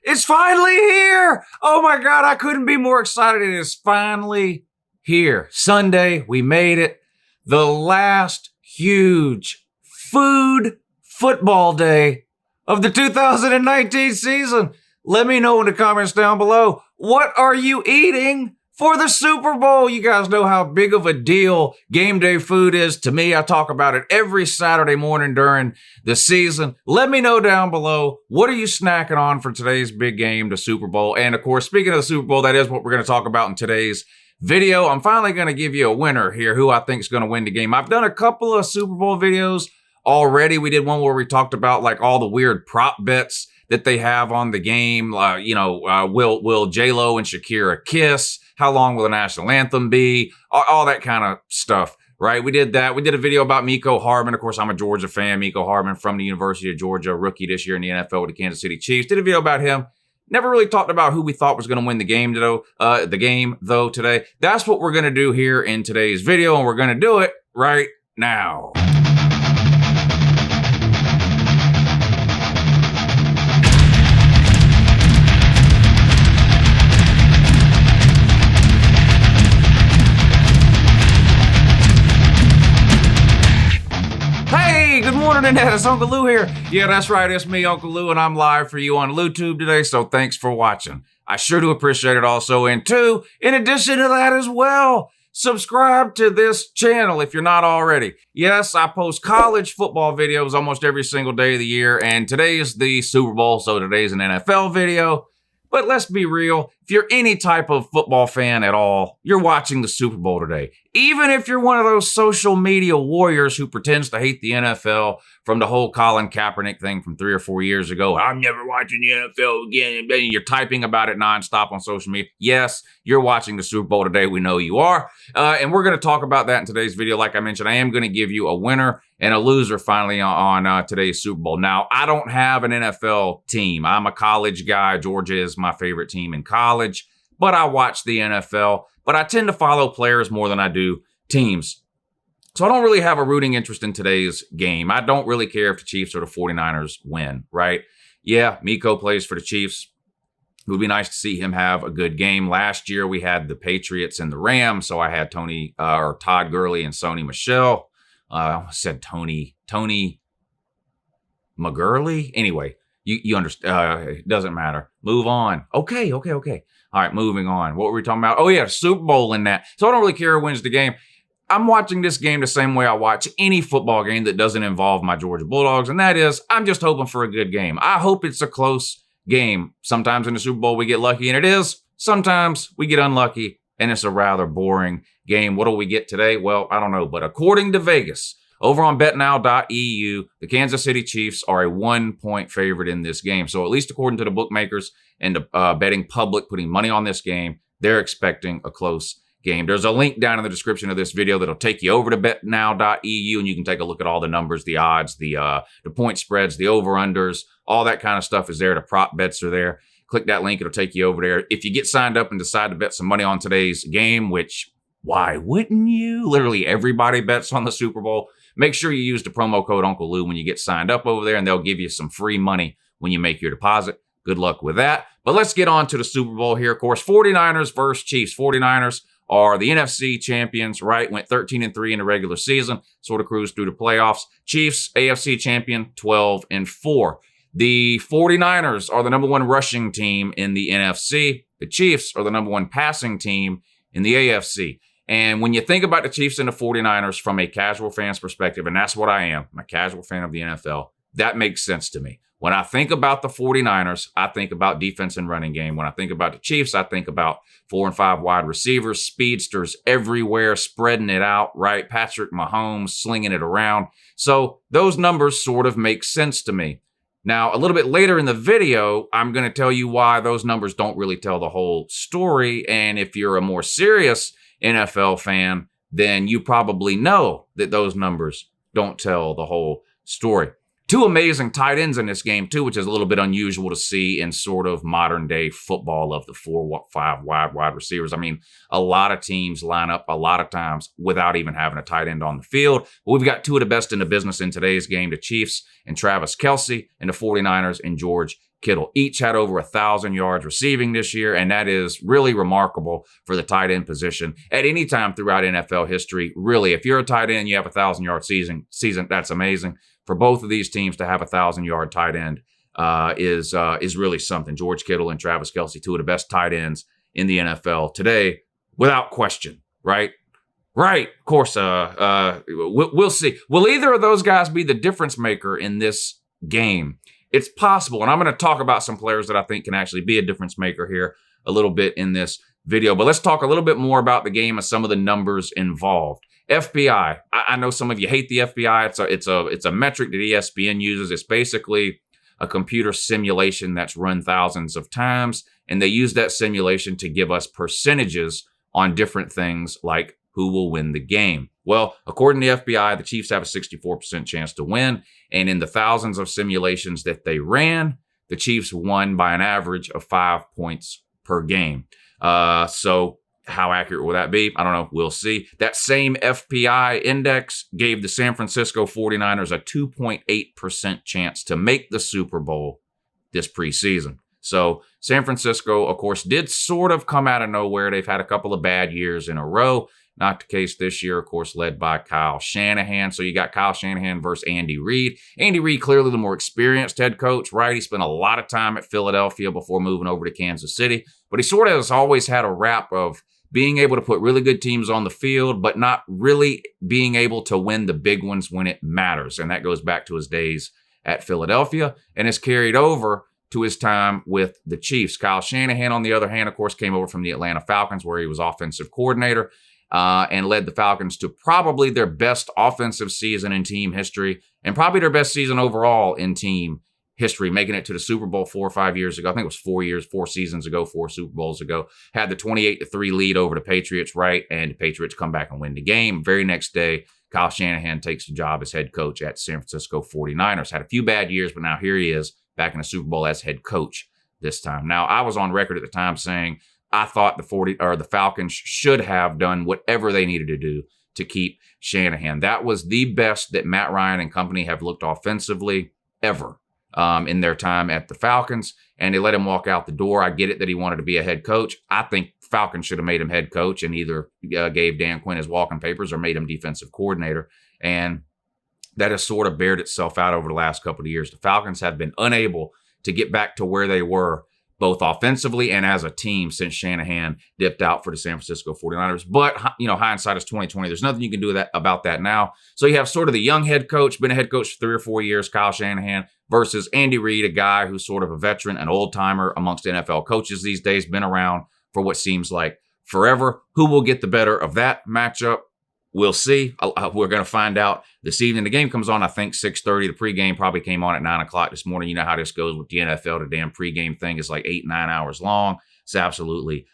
It's finally here. Oh my God, I couldn't be more excited. It is finally here. Sunday, we made it. The last huge football day of the 2019 season. Let me know in the comments down below. What are you eating for the Super Bowl? You guys know how big of a deal game day food is to me. I talk about it every Saturday morning during the season. Let me know down below, what are you snacking on for today's big game, the Super Bowl? And of course, speaking of the Super Bowl, that is what we're going to talk about in today's video. I'm finally going to give you a winner here, who I think is going to win the game. I've done a couple of Super Bowl videos already. We did one where we talked about like all the weird prop bets that they have on the game. Will J-Lo and Shakira kiss? How long will the national anthem be? All that kind of stuff, right? We did that. We did a video about Mecole Hardman. Of course, I'm a Georgia fan. Mecole Hardman from the University of Georgia, rookie this year in the NFL with the Kansas City Chiefs. Did a video about him. Never really talked about who we thought was going to win the game, though, today. That's what we're going to do here in today's video, and we're going to do it right now. Good morning, Internet. It's Uncle Lou here. Yeah, that's right. It's me, Uncle Lou, and I'm live for you on LouTube today, so thanks for watching. I sure do appreciate it also. And two, in addition to that as well, subscribe to this channel if you're not already. Yes, I post college football videos almost every single day of the year, and today is the Super Bowl, so today's an NFL video. But let's be real, if you're any type of football fan at all, you're watching the Super Bowl today. Even if you're one of those social media warriors who pretends to hate the NFL from the whole Colin Kaepernick thing from 3 or 4 years ago, I'm never watching the NFL again, and you're typing about it nonstop on social media. Yes, you're watching the Super Bowl today. We know you are. And we're going to talk about that in today's video. Like I mentioned, I am going to give you a winner and a loser finally on today's Super Bowl. Now, I don't have an NFL team. I'm a college guy. Georgia is my favorite team in college, but I watch the NFL. But I tend to follow players more than I do teams. So I don't really have a rooting interest in today's game. I don't really care if the Chiefs or the 49ers win, right? Yeah, Mecole plays for the Chiefs. It would be nice to see him have a good game. Last year, we had the Patriots and the Rams, so I had Todd Gurley and Sony Michel. I almost said Tony McGurley. Anyway, you understand. It doesn't matter. Move on. Okay. All right, moving on. What were we talking about? Oh, yeah, Super Bowl in that. So I don't really care who wins the game. I'm watching this game the same way I watch any football game that doesn't involve my Georgia Bulldogs, and that is I'm just hoping for a good game. I hope it's a close game. Sometimes in the Super Bowl we get lucky, and it is. Sometimes we get unlucky, and it's a rather boring game. What do we get today? Well, I don't know, but according to Vegas, over on betnow.eu, the Kansas City Chiefs are a 1-point favorite in this game. So at least according to the bookmakers and the betting public putting money on this game, they're expecting a close game. There's a link down in the description of this video that'll take you over to betnow.eu, and you can take a look at all the numbers, the odds, the point spreads, the over-unders, all that kind of stuff is there. The prop bets are there. Click that link. It'll take you over there. If you get signed up and decide to bet some money on today's game, which why wouldn't you? Literally everybody bets on the Super Bowl. Make sure you use the promo code Uncle Lou when you get signed up over there, and they'll give you some free money when you make your deposit. Good luck with that. But let's get on to the Super Bowl here. Of course, 49ers versus Chiefs. 49ers are the NFC champions, right? Went 13-3 in the regular season, sort of cruised through the playoffs. Chiefs, AFC champion, 12-4. The 49ers are the #1 rushing team in the NFC. The Chiefs are the #1 passing team in the AFC. And when you think about the Chiefs and the 49ers from a casual fan's perspective, and that's what I am, I'm a casual fan of the NFL, that makes sense to me. When I think about the 49ers, I think about defense and running game. When I think about the Chiefs, I think about 4 and 5 wide receivers, speedsters everywhere, spreading it out, right? Patrick Mahomes slinging it around. So those numbers sort of make sense to me. Now, a little bit later in the video, I'm going to tell you why those numbers don't really tell the whole story. And if you're a more serious NFL fan, then you probably know that those numbers don't tell the whole story. Two amazing tight ends in this game, too, which is a little bit unusual to see in sort of modern-day football of the 4-5 wide receivers. I mean, a lot of teams line up a lot of times without even having a tight end on the field. But we've got two of the best in the business in today's game, the Chiefs and Travis Kelce, and the 49ers and George Kittle. Each had over 1,000 yards receiving this year, and that is really remarkable for the tight end position at any time throughout NFL history. Really, if you're a tight end, you have a 1,000-yard season, that's amazing. For both of these teams to have a 1,000-yard tight end is really something. George Kittle and Travis Kelce, two of the best tight ends in the NFL today, without question, right? Right. Of course, we'll see. Will either of those guys be the difference maker in this game? It's possible, and I'm going to talk about some players that I think can actually be a difference maker here a little bit in this video. But let's talk a little bit more about the game and some of the numbers involved. FBI. I know some of you hate the FBI. It's a metric that ESPN uses. It's basically a computer simulation that's run thousands of times, and they use that simulation to give us percentages on different things like who will win the game. Well, according to the FBI, the Chiefs have a 64% chance to win, and in the thousands of simulations that they ran, the Chiefs won by an average of 5 points per game. So how accurate will that be? I don't know. We'll see. That same FPI index gave the San Francisco 49ers a 2.8% chance to make the Super Bowl this preseason. So San Francisco, of course, did sort of come out of nowhere. They've had a couple of bad years in a row. Not the case this year, of course, led by Kyle Shanahan. So you got Kyle Shanahan versus Andy Reid. Andy Reid, clearly the more experienced head coach, right? He spent a lot of time at Philadelphia before moving over to Kansas City. But he sort of has always had a rap of being able to put really good teams on the field, but not really being able to win the big ones when it matters. And that goes back to his days at Philadelphia and has carried over to his time with the Chiefs. Kyle Shanahan, on the other hand, of course, came over from the Atlanta Falcons, where he was offensive coordinator, and led the Falcons to probably their best offensive season in team history, and probably their best season overall in team history, making it to the Super Bowl 4 or 5 years ago. I think it was 4 seasons ago, 4 Super Bowls ago. Had the 28-3 lead over the Patriots, right? And the Patriots come back and win the game. Very next day, Kyle Shanahan takes the job as head coach at San Francisco 49ers. Had a few bad years, but now here he is back in the Super Bowl as head coach this time. Now, I was on record at the time saying I thought the Falcons should have done whatever they needed to do to keep Shanahan. That was the best that Matt Ryan and company have looked offensively ever in their time at the Falcons, and they let him walk out the door. I get it that he wanted to be a head coach. I think Falcons should have made him head coach and either gave Dan Quinn his walking papers or made him defensive coordinator, and that has sort of bared itself out over the last couple of years. The Falcons have been unable to get back to where they were both offensively and as a team since Shanahan dipped out for the San Francisco 49ers. But, hindsight is 2020. There's nothing you can do about that now. So you have sort of the young head coach, been a head coach for 3 or 4 years, Kyle Shanahan, versus Andy Reid, a guy who's sort of a veteran, an old-timer amongst NFL coaches these days, been around for what seems like forever. Who will get the better of that matchup? We'll see. We're going to find out this evening. The game comes on, I think, 6:30. The pregame probably came on at 9 o'clock this morning. You know how this goes with the NFL. The damn pregame thing is like 8-9 hours long. It's absolutely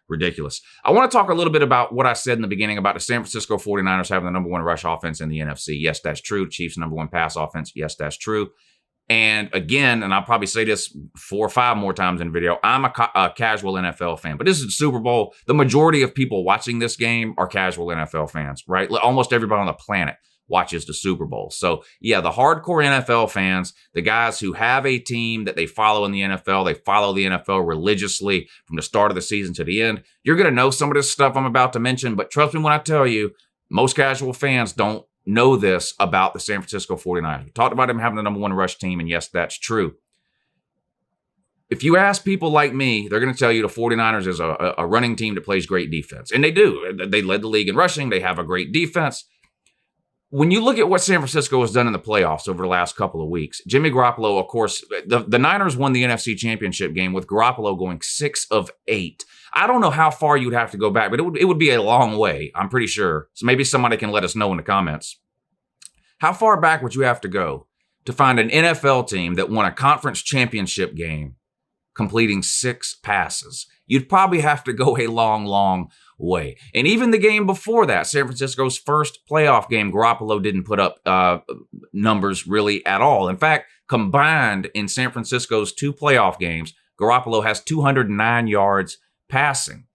ridiculous. I want to talk a little bit about what I said in the beginning about the San Francisco 49ers having the number 1 rush offense in the NFC. Yes, that's true. Chiefs number 1 pass offense. Yes, that's true. And again, and I'll probably say this 4 or 5 more times in the video, I'm a casual NFL fan. But this is the Super Bowl. The majority of people watching this game are casual NFL fans, right? Almost everybody on the planet watches the Super Bowl. So, yeah, the hardcore NFL fans, the guys who have a team that they follow in the NFL, they follow the NFL religiously from the start of the season to the end, you're going to know some of this stuff I'm about to mention. But trust me when I tell you, most casual fans don't know this about the San Francisco 49ers. We talked about them having the number 1 rush team, and yes, that's true. If you ask people like me, they're going to tell you the 49ers is a running team that plays great defense. And they do. They led the league in rushing. They have a great defense. When you look at what San Francisco has done in the playoffs over the last couple of weeks, Jimmy Garoppolo, of course, the Niners won the NFC Championship game with Garoppolo going 6 of 8. I don't know how far you'd have to go back, but it would be a long way, I'm pretty sure. So maybe somebody can let us know in the comments. How far back would you have to go to find an NFL team that won a conference championship game completing 6 passes? You'd probably have to go a long, long way. And even the game before that, San Francisco's first playoff game, Garoppolo didn't put up numbers really at all. In fact, combined in San Francisco's 2 playoff games, Garoppolo has 209 yards passing.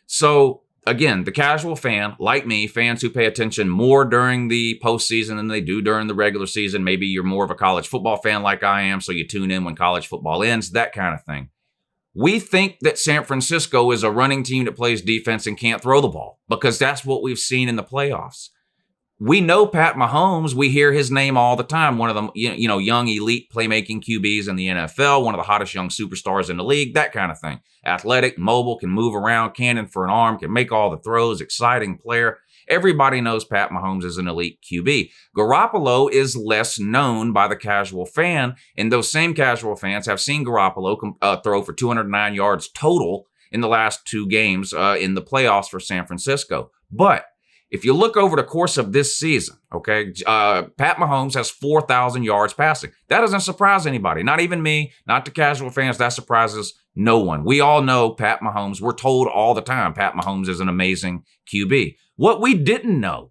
So again, the casual fan, like me, fans who pay attention more during the postseason than they do during the regular season. Maybe you're more of a college football fan like I am, so you tune in when college football ends, that kind of thing. We think that San Francisco is a running team that plays defense and can't throw the ball because that's what we've seen in the playoffs. We know Pat Mahomes. We hear his name all the time. One of the young elite playmaking QBs in the NFL, one of the hottest young superstars in the league, that kind of thing. Athletic, mobile, can move around, cannon for an arm, can make all the throws, exciting player. Everybody knows Pat Mahomes is an elite QB. Garoppolo is less known by the casual fan, and those same casual fans have seen Garoppolo throw for 209 yards total in the last 2 games in the playoffs for San Francisco. But if you look over the course of this season, okay, Pat Mahomes has 4,000 yards passing. That doesn't surprise anybody, not even me, not the casual fans. That surprises no one. We all know Pat Mahomes. We're told all the time Pat Mahomes is an amazing QB. What we didn't know,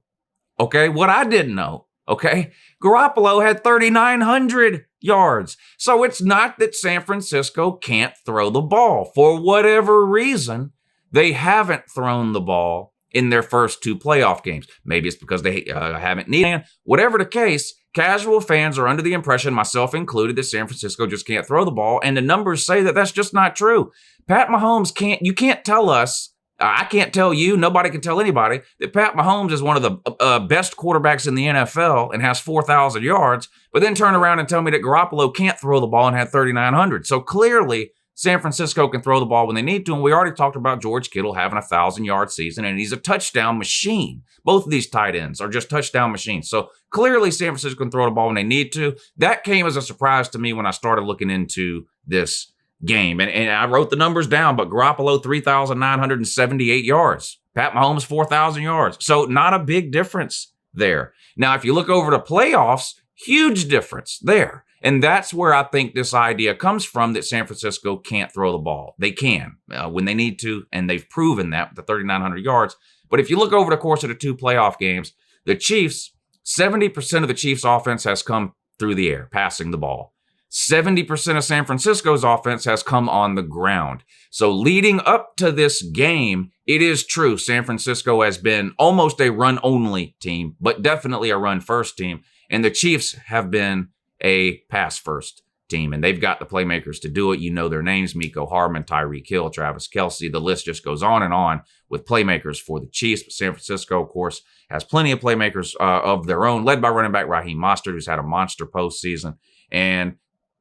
okay, what I didn't know, okay, Garoppolo had 3,900 yards. So it's not that San Francisco can't throw the ball. For whatever reason, they haven't thrown the ball in their first 2 playoff games. Maybe it's because they haven't needed it. Whatever the case, casual fans are under the impression, myself included, that San Francisco just can't throw the ball, and the numbers say that that's just not true. Pat Mahomes you can't tell us, I can't tell you, nobody can tell anybody, that Pat Mahomes is one of the best quarterbacks in the NFL and has 4,000 yards, but then turn around and tell me that Garoppolo can't throw the ball and had 3,900. So clearly, San Francisco can throw the ball when they need to, and we already talked about George Kittle having a 1,000-yard season, and he's a touchdown machine. Both of these tight ends are just touchdown machines. So clearly, San Francisco can throw the ball when they need to. That came as a surprise to me when I started looking into this game, and I wrote the numbers down, but Garoppolo, 3,978 yards. Pat Mahomes, 4,000 yards. So not a big difference there. Now, if you look over the playoffs, huge difference there. And that's where I think this idea comes from, that San Francisco can't throw the ball. They can when they need to, and they've proven that with the 3,900 yards. But if you look over the course of the 2 playoff games, the Chiefs, 70% of the Chiefs' offense has come through the air, passing the ball. 70% of San Francisco's offense has come on the ground. So leading up to this game, it is true San Francisco has been almost a run-only team, but definitely a run-first team. And the Chiefs have been a pass-first team, and they've got the playmakers to do it. You know their names: Mecole Hardman, Tyreek Hill, Travis Kelce. The list just goes on and on with playmakers for the Chiefs. But San Francisco, of course, has plenty of playmakers of their own, led by running back Raheem Mostert, who's had a monster postseason, and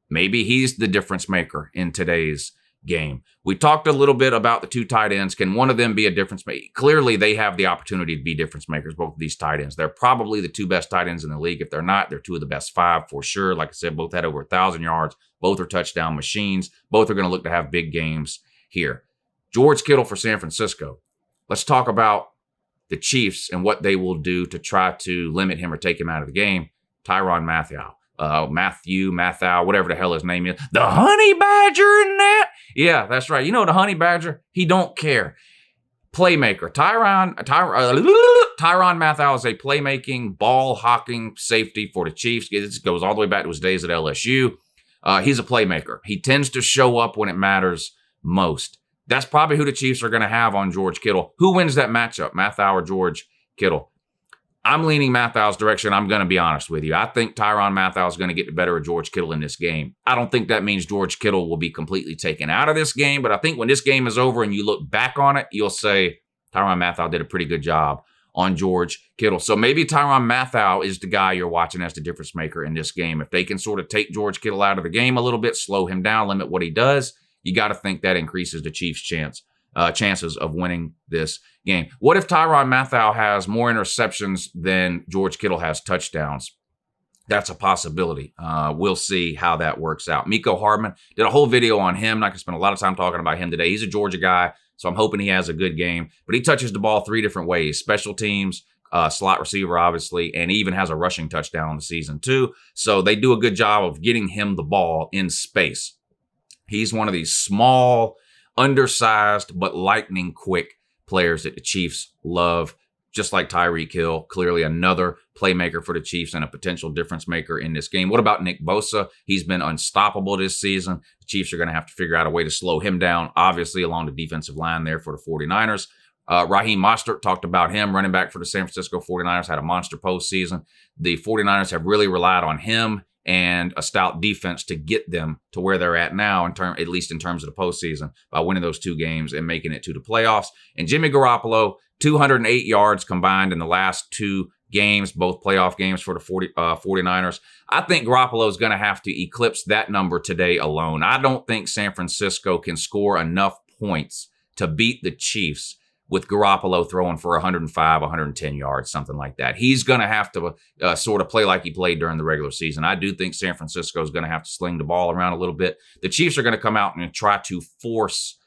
maybe he's the difference maker in today's game. We talked a little bit about the 2 tight ends. Can one of them be a difference maker? Clearly, they have the opportunity to be difference makers, both of these tight ends. They're probably the 2 best tight ends in the league. If they're not, they're 2 of the best 5 for sure. Like I said, both had over 1,000 yards. Both are touchdown machines. Both are going to look to have big games here. George Kittle for San Francisco. Let's talk about the Chiefs and what they will do to try to limit him or take him out of the game. Tyrann Mathieu, whatever the hell his name is. The honey badger in that? Yeah, that's right. You know the honey badger? He don't care. Playmaker. Tyrann Mathieu is a playmaking, ball-hawking safety for the Chiefs. This goes all the way back to his days at LSU. He's a playmaker. He tends to show up when it matters most. That's probably who the Chiefs are going to have on George Kittle. Who wins that matchup, Mathieu or George Kittle? I'm leaning Mathieu's direction. I'm going to be honest with you. I think Tyrann Mathieu is going to get the better of George Kittle in this game. I don't think that means George Kittle will be completely taken out of this game, but I think when this game is over and you look back on it, you'll say Tyrann Mathieu did a pretty good job on George Kittle. So maybe Tyrann Mathieu is the guy you're watching as the difference maker in this game. If they can sort of take George Kittle out of the game a little bit, slow him down, limit what he does, you got to think that increases the Chiefs' chances of winning this game. What if Tyrann Mathieu has more interceptions than George Kittle has touchdowns? That's a possibility. We'll see how that works out. Mecole Hardman, did a whole video on him. Not going to spend a lot of time talking about him today. He's a Georgia guy, so I'm hoping he has a good game. But he touches the ball 3 different ways. Special teams, slot receiver, obviously, and he even has a rushing touchdown on the season, too. So they do a good job of getting him the ball in space. He's one of these small, undersized, but lightning quick players that the Chiefs love, just like Tyreek Hill, clearly another playmaker for the Chiefs and a potential difference maker in this game. What about Nick Bosa? He's been unstoppable this season. The Chiefs are going to have to figure out a way to slow him down, obviously, along the defensive line there for the 49ers. Raheem Mostert, talked about him, running back for the San Francisco 49ers, had a monster postseason. The 49ers have really relied on him and a stout defense to get them to where they're at now, at least in terms of the postseason, by winning those 2 games and making it to the playoffs. And Jimmy Garoppolo, 208 yards combined in the last 2 games, both playoff games for the 49ers. I think Garoppolo is going to have to eclipse that number today alone. I don't think San Francisco can score enough points to beat the Chiefs with Garoppolo throwing for 105, 110 yards, something like that. He's going to have to sort of play like he played during the regular season. I do think San Francisco is going to have to sling the ball around a little bit. The Chiefs are going to come out and try to force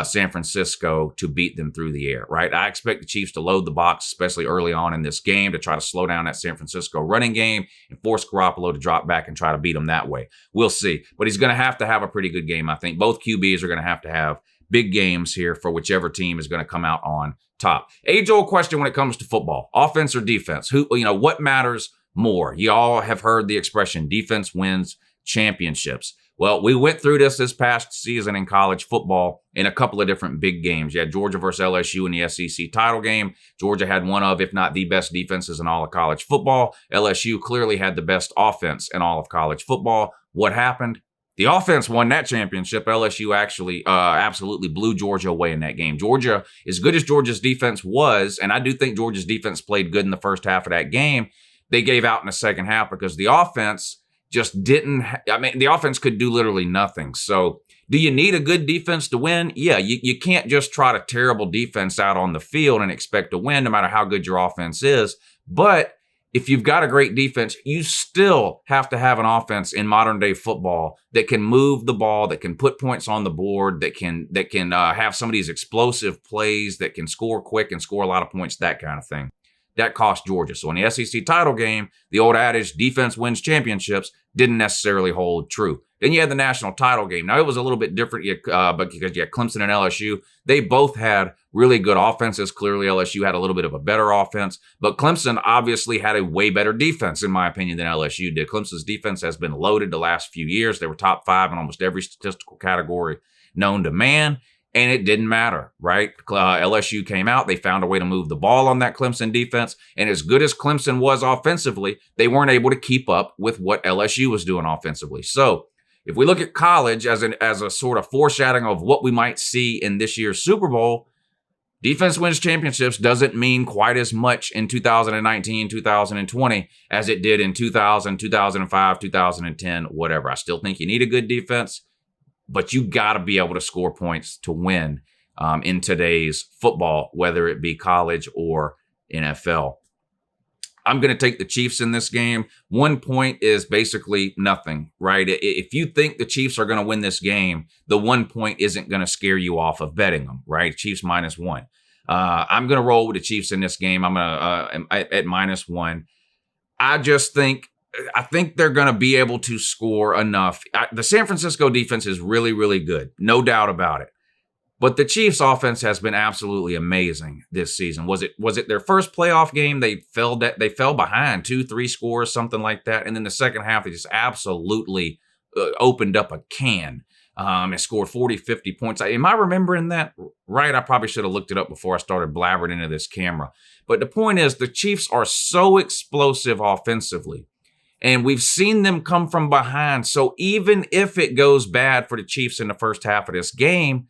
San Francisco to beat them through the air, right? I expect the Chiefs to load the box, especially early on in this game, to try to slow down that San Francisco running game and force Garoppolo to drop back and try to beat them that way. We'll see. But he's going to have a pretty good game, I think. Both QBs are going to have big games here for whichever team is going to come out on top. Age-old question when it comes to football: offense or defense? What matters more? You all have heard the expression, defense wins championships. Well, we went through this past season in college football in a couple of different big games. You had Georgia versus LSU in the SEC title game. Georgia had one of, if not the best defenses in all of college football. LSU clearly had the best offense in all of college football. What happened? The offense won that championship. LSU actually absolutely blew Georgia away in that game. Georgia, as good as Georgia's defense was, and I do think Georgia's defense played good in the first half of that game, they gave out in the second half because the offense just didn't. The offense could do literally nothing. So do you need a good defense to win? Yeah, you can't just trot a terrible defense out on the field and expect to win no matter how good your offense is. But if you've got a great defense, you still have to have an offense in modern day football that can move the ball, that can put points on the board, that can have some of these explosive plays, that can score quick and score a lot of points, that kind of thing. That cost Georgia. So in the SEC title game, the old adage, defense wins championships, didn't necessarily hold true. Then you had the national title game. Now, it was a little bit different but because you had Clemson and LSU. They both had really good offenses. Clearly, LSU had a little bit of a better offense, but Clemson obviously had a way better defense, in my opinion, than LSU did. Clemson's defense has been loaded the last few years. They were top 5 in almost every statistical category known to man, and it didn't matter, right? LSU came out. They found a way to move the ball on that Clemson defense, and as good as Clemson was offensively, they weren't able to keep up with what LSU was doing offensively. So if we look at college as a sort of foreshadowing of what we might see in this year's Super Bowl, defense wins championships doesn't mean quite as much in 2019, 2020 as it did in 2000, 2005, 2010, whatever. I still think you need a good defense, but you got to be able to score points to win in today's football, whether it be college or NFL. I'm going to take the Chiefs in this game. 1 point is basically nothing, right? If you think the Chiefs are going to win this game, the 1 point isn't going to scare you off of betting them, right? Chiefs -1. I'm going to roll with the Chiefs in this game. I'm going to at -1. I think they're going to be able to score enough. The San Francisco defense is really, really good. No doubt about it. But the Chiefs offense has been absolutely amazing this season. Was it their first playoff game? They fell behind 2-3 scores, something like that. And then the second half, they just absolutely opened up a can and scored 40, 50 points. Am I remembering that right? I probably should have looked it up before I started blabbering into this camera. But the point is, the Chiefs are so explosive offensively, and we've seen them come from behind. So even if it goes bad for the Chiefs in the first half of this game,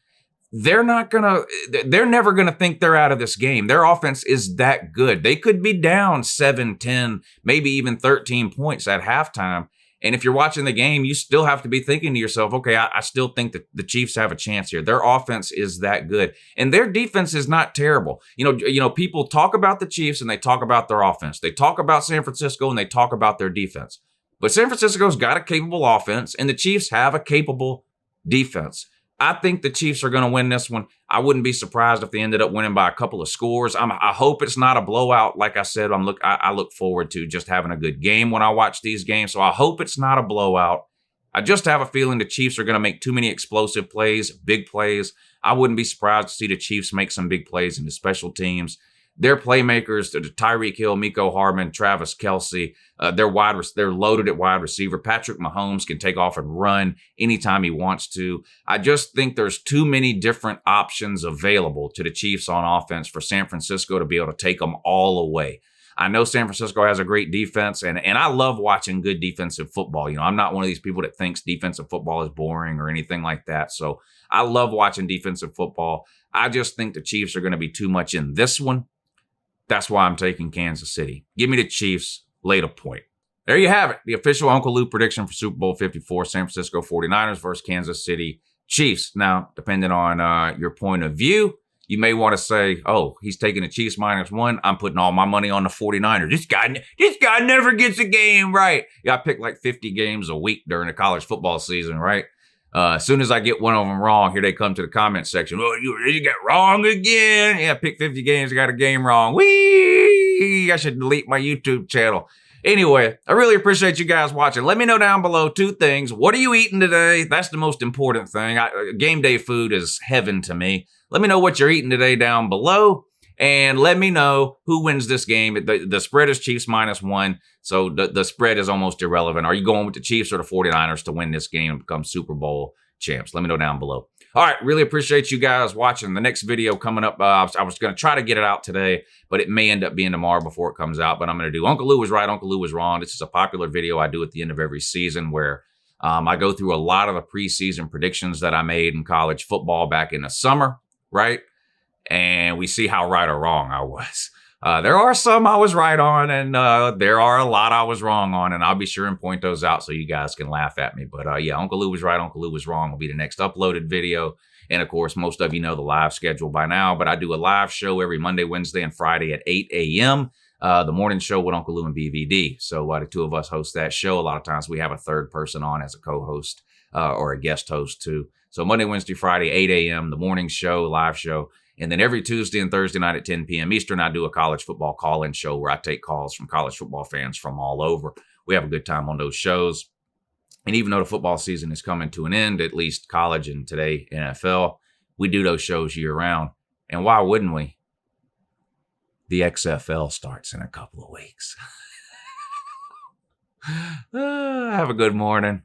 they're never going to think they're out of this game. Their offense is that good. They could be down 7, 10, maybe even 13 points at halftime. And if you're watching the game, you still have to be thinking to yourself, okay, I still think that the Chiefs have a chance here. Their offense is that good. And their defense is not terrible. You know, people talk about the Chiefs and they talk about their offense. They talk about San Francisco and they talk about their defense. But San Francisco's got a capable offense and the Chiefs have a capable defense. I think the Chiefs are going to win this one. I wouldn't be surprised if they ended up winning by a couple of scores. I hope it's not a blowout. Like I said, I look forward to just having a good game when I watch these games. So I hope it's not a blowout. I just have a feeling the Chiefs are going to make too many explosive plays, big plays. I wouldn't be surprised to see the Chiefs make some big plays in the special teams. Their playmakers, Tyreek Hill, Miko Hardman, Travis Kelce, they're loaded at wide receiver. Patrick Mahomes can take off and run anytime he wants to. I just think there's too many different options available to the Chiefs on offense for San Francisco to be able to take them all away. I know San Francisco has a great defense, and I love watching good defensive football. You know, I'm not one of these people that thinks defensive football is boring or anything like that. So I love watching defensive football. I just think the Chiefs are going to be too much in this one. That's why I'm taking Kansas City. Give me the Chiefs, lay the point. There you have it. The official Uncle Lou prediction for Super Bowl 54, San Francisco 49ers versus Kansas City Chiefs. Now, depending on your point of view, you may want to say, oh, he's taking the Chiefs -1. I'm putting all my money on the 49ers. This guy never gets a game right. Yeah, I pick like 50 games a week during the college football season, right? As soon as I get one of them wrong, here they come to the comment section. Oh, you got wrong again. Yeah, pick 50 games, got a game wrong. Whee! I should delete my YouTube channel. Anyway, I really appreciate you guys watching. Let me know down below 2 things. What are you eating today? That's the most important thing. Game day food is heaven to me. Let me know what you're eating today down below. And let me know who wins this game. The spread is Chiefs -1, so the spread is almost irrelevant. Are you going with the Chiefs or the 49ers to win this game and become Super Bowl champs? Let me know down below. All right, really appreciate you guys watching. The next video coming up, I was going to try to get it out today, but it may end up being tomorrow before it comes out. But I'm going to do Uncle Lou was right, Uncle Lou was wrong. This is a popular video I do at the end of every season where I go through a lot of the preseason predictions that I made in college football back in the summer, right? And we see how right or wrong I was. There are some I was right on, and there are a lot I was wrong on, and I'll be sure and point those out so you guys can laugh at me. But yeah, Uncle Lou was right, Uncle Lou was wrong will be the next uploaded video. And of course, most of you know the live schedule by now, but I do a live show every Monday, Wednesday, and Friday at 8 a.m. The morning show with Uncle Lou and BVD. So the 2 of us host that show. A lot of times we have a third person on as a co-host or a guest host too. So Monday, Wednesday, Friday, 8 a.m., the morning show, live show. And then every Tuesday and Thursday night at 10 p.m. Eastern, I do a college football call-in show where I take calls from college football fans from all over. We have a good time on those shows. And even though the football season is coming to an end, at least college and today NFL, we do those shows year-round. And why wouldn't we? The XFL starts in a couple of weeks. Have a good morning.